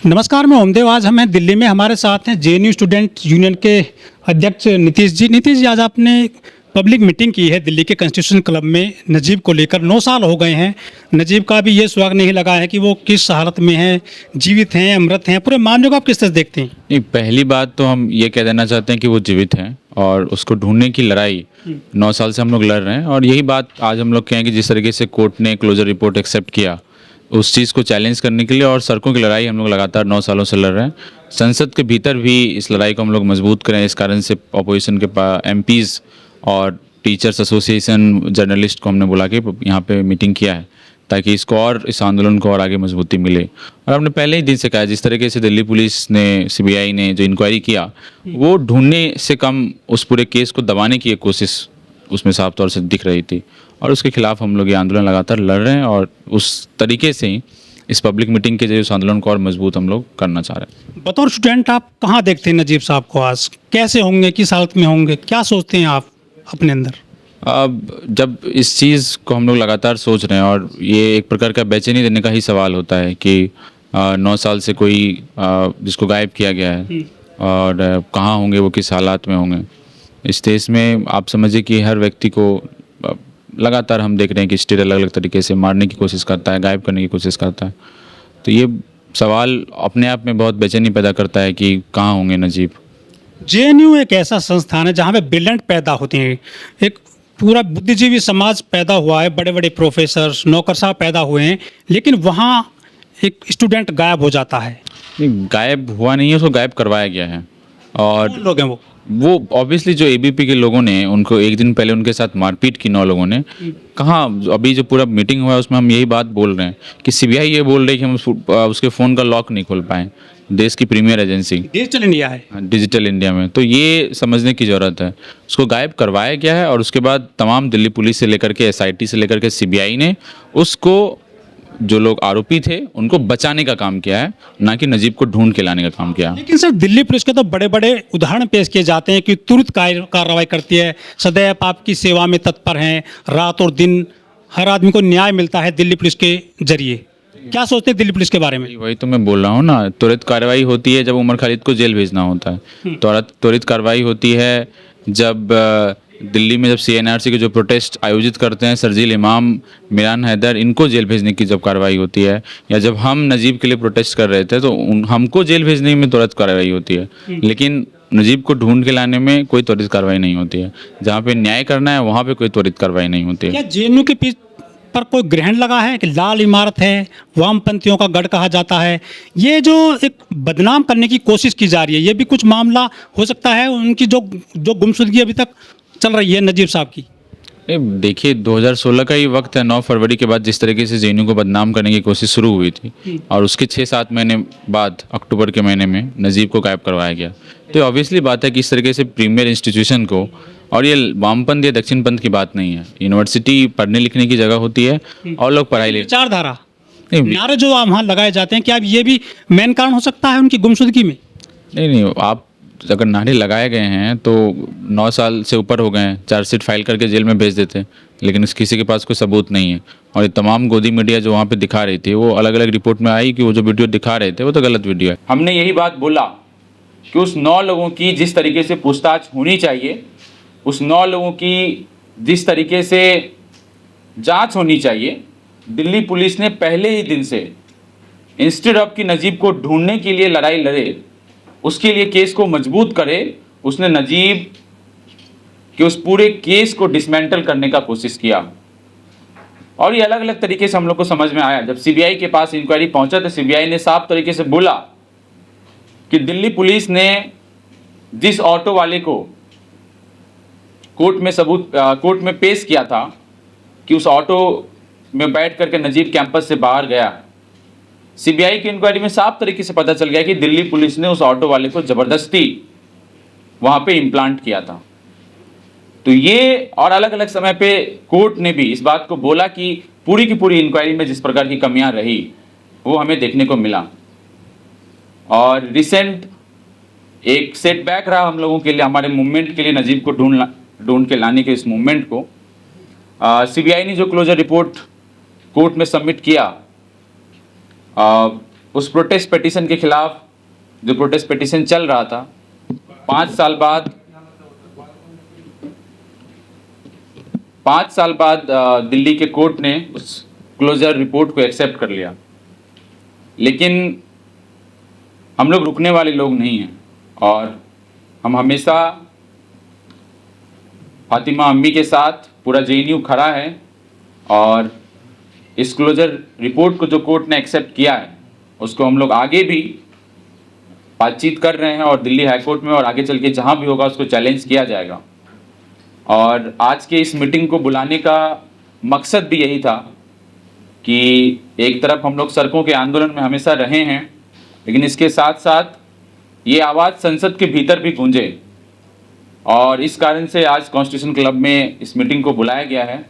नमस्कार, मैं ओमदेव। आज हम हैं दिल्ली में, हमारे साथ हैं जेएनयू स्टूडेंट यूनियन के अध्यक्ष नीतीश जी। नीतीश जी, आज आपने पब्लिक मीटिंग की है दिल्ली के कॉन्स्टिट्यूशन क्लब में नजीब को लेकर। 9 साल हो गए हैं, नजीब का भी ये सुराग नहीं लगा है कि वो किस हालत में हैं, जीवित हैं, अमृत हैं। पूरे मामले को आप किस तरह से देखते हैं? नहीं, पहली बात तो हम ये कह देना चाहते हैं कि वो जीवित हैं और उसको ढूंढने की लड़ाई 9 साल से हम लोग लड़ रहे हैं। और यही बात आज हम लोग कहें कि जिस तरीके से कोर्ट ने क्लोजर रिपोर्ट एक्सेप्ट किया, उस चीज़ को चैलेंज करने के लिए और सड़कों की लड़ाई हम लोग लगातार 9 सालों से लड़ रहे हैं। संसद के भीतर भी इस लड़ाई को हम लोग मजबूत करें, इस कारण से अपोजिशन के एमपीज़ और टीचर्स एसोसिएशन, जर्नलिस्ट को हमने बुला के यहाँ पे मीटिंग किया है ताकि इसको और इस आंदोलन को और आगे मजबूती मिले। और हमने पहले ही दिन से कहा, जिस तरीके से दिल्ली पुलिस ने, सीबीआई ने जो इंक्वायरी किया, वो ढूंढने से कम उस पूरे केस को दबाने की एक कोशिश उसमें साफ तौर से दिख रही थी। और उसके खिलाफ हम लोग ये आंदोलन लगातार लड़ रहे हैं और उस तरीके से ही इस पब्लिक मीटिंग के जरिए उस आंदोलन को और मजबूत हम लोग करना चाह रहे हैं। बतौर स्टूडेंट आप कहाँ देखते हैं नजीब साहब को? आज कैसे होंगे, किस हालत में होंगे, क्या सोचते हैं आप अपने अंदर? अब जब इस चीज़ को हम लोग लगातार सोच रहे हैं और ये एक प्रकार का बेचैनी देने का ही सवाल होता है कि 9 साल से कोई जिसको गायब किया गया है और कहाँ होंगे, वो किस हालात में होंगे। इस देश में आप समझिए कि हर व्यक्ति को लगातार हम देख रहे हैं कि स्टेट अलग अलग तरीके से मारने की कोशिश करता है, गायब करने की कोशिश करता है। तो ये सवाल अपने आप में बहुत बेचैनी पैदा करता है कि कहाँ होंगे नजीब। जेएनयू एक ऐसा संस्थान है जहाँ पे ब्रिलियंट पैदा होते हैं, एक पूरा बुद्धिजीवी समाज पैदा हुआ है, बड़े बड़े प्रोफेसर, नौकरशाह पैदा हुए हैं, लेकिन वहाँ एक स्टूडेंट गायब हो जाता है। नहीं, गायब हुआ नहीं है, उसको गायब करवाया गया है। और कौन लोग हैं वो? वो ऑब्वियसली जो एबीपी के लोगों ने, उनको एक दिन पहले उनके साथ मारपीट की 9 लोगों ने। कहाँ, अभी जो पूरा मीटिंग हुआ है उसमें हम यही बात बोल रहे हैं कि सीबीआई ये बोल रही है कि हम उसके फ़ोन का लॉक नहीं खोल पाए, देश की प्रीमियर एजेंसी डिजिटल इंडिया है। डिजिटल इंडिया में। तो ये समझने की ज़रूरत है, उसको गायब करवाया गया है। और उसके बाद तमाम दिल्ली पुलिस से लेकर के एसआईटी से लेकर के सीबीआई ने उसको, जो लोग आरोपी थे, उनको बचाने का काम किया है, ना कि नजीब को ढूंढ के लाने का काम किया है। लेकिन सर, दिल्ली पुलिस के तो बड़े बड़े उदाहरण पेश किए जाते हैं कि तुरंत कार्रवाई करती है, सदैव आपकी सेवा में तत्पर हैं, रात और दिन हर आदमी को न्याय मिलता है दिल्ली पुलिस के जरिए। क्या सोचते हैं दिल्ली पुलिस के बारे में? वही तो मैं बोल रहा हूँ ना, त्वरित कार्रवाई होती है जब उमर खालिद को जेल भेजना होता है। त्वरित कार्रवाई होती है जब दिल्ली में जब सीएनआरसी के जो प्रोटेस्ट आयोजित करते हैं, शर्जील इमाम, मिरान हैदर, इनको जेल भेजने की जब कार्रवाई होती है, या जब हम नजीब के लिए प्रोटेस्ट कर रहे थे तो हमको जेल भेजने में त्वरित कार्रवाई होती है। लेकिन नजीब को ढूंढ के लाने में कोई त्वरित कार्रवाई नहीं होती है। जहाँ पे न्याय करना है वहाँ पे कोई त्वरित कार्रवाई नहीं होती है। क्या जेएनयू के पीछे पर कोई ग्रहण लगा है कि लाल इमारत है, वामपंथियों का गढ़ कहा जाता है? ये जो एक बदनाम करने की कोशिश की जा रही है, ये भी कुछ मामला हो सकता है उनकी जो गुमशुदगी अभी तक चल रही है नजीब साहब की? देखिए, 2016 का ही वक्त है। 9 फरवरी के बाद जिस तरीके से जेएनयू को बदनाम करने की कोशिश शुरू हुई थी और उसके 6-7 महीने बाद अक्टूबर के महीने में नजीब को गायब करवाया गया। तो ऑब्वियसली बात है कि इस तरीके से प्रीमियर इंस्टीट्यूशन को, और ये वामपंथ या दक्षिण पंथ की बात नहीं है, यूनिवर्सिटी पढ़ने लिखने की जगह होती है और लोग पढ़ाई ले विचारधारा, नहीं नारे जो वहाँ लगाए जाते हैं, क्या ये भी मेन कारण हो सकता है उनकी गुमशुदगी में? नहीं, आप अगर नारे लगाए गए हैं तो 9 साल से ऊपर हो गए हैं, चार्जशीट फाइल करके जेल में भेज देते, लेकिन किसी के पास कोई सबूत नहीं है। और ये तमाम गोदी मीडिया जो वहाँ पे दिखा रही थी, वो अलग अलग रिपोर्ट में आई कि वो जो वीडियो दिखा रहे थे वो तो गलत वीडियो है। हमने यही बात बोला कि उस 9 लोगों की जिस तरीके से पूछताछ होनी चाहिए, उस 9 लोगों की जिस तरीके से जांच होनी चाहिए, दिल्ली पुलिस ने पहले ही दिन से, इंस्टेड ऑफ कि नजीब को ढूंढने के लिए लड़ाई लड़े, उसके लिए केस को मजबूत करे, उसने नजीब के उस पूरे केस को डिसमेंटल करने का कोशिश किया। और ये अलग अलग तरीके से हम लोग को समझ में आया। जब सीबीआई के पास इंक्वायरी पहुंचा तो सीबीआई ने साफ तरीके से बोला कि दिल्ली पुलिस ने जिस ऑटो वाले को कोर्ट में पेश किया था कि उस ऑटो में बैठ करके नजीब कैंपस से बाहर गया, सीबीआई की इंक्वायरी में साफ तरीके से पता चल गया कि दिल्ली पुलिस ने उस ऑटो वाले को जबरदस्ती वहां पे इम्प्लांट किया था। तो ये, और अलग अलग समय पे कोर्ट ने भी इस बात को बोला कि पूरी की पूरी इंक्वायरी में जिस प्रकार की कमियां रही वो हमें देखने को मिला। और रिसेंट एक सेटबैक रहा हम लोगों के लिए, हमारे मूवमेंट के लिए, नजीब को ढूंढ के लाने के इस मूवमेंट को। सीबीआई ने जो क्लोजर रिपोर्ट कोर्ट में सबमिट किया, उस प्रोटेस्ट पिटीशन के खिलाफ जो प्रोटेस्ट पिटीशन चल रहा था, 5 साल बाद 5 साल बाद दिल्ली के कोर्ट ने उस क्लोजर रिपोर्ट को एक्सेप्ट कर लिया। लेकिन हम लोग रुकने वाले लोग नहीं हैं और हम हमेशा फातिमा अम्मी के साथ पूरा जेएनयू खड़ा है और इस क्लोजर रिपोर्ट को जो कोर्ट ने एक्सेप्ट किया है उसको हम लोग आगे भी बातचीत कर रहे हैं और दिल्ली हाई कोर्ट में और आगे चल के जहाँ भी होगा उसको चैलेंज किया जाएगा। और आज के इस मीटिंग को बुलाने का मकसद भी यही था कि एक तरफ हम लोग सड़कों के आंदोलन में हमेशा रहे हैं, लेकिन इसके साथ साथ ये आवाज़ संसद के भीतर भी गूंजे और इस कारण से आज कॉन्स्टिट्यूशन क्लब में इस मीटिंग को बुलाया गया है।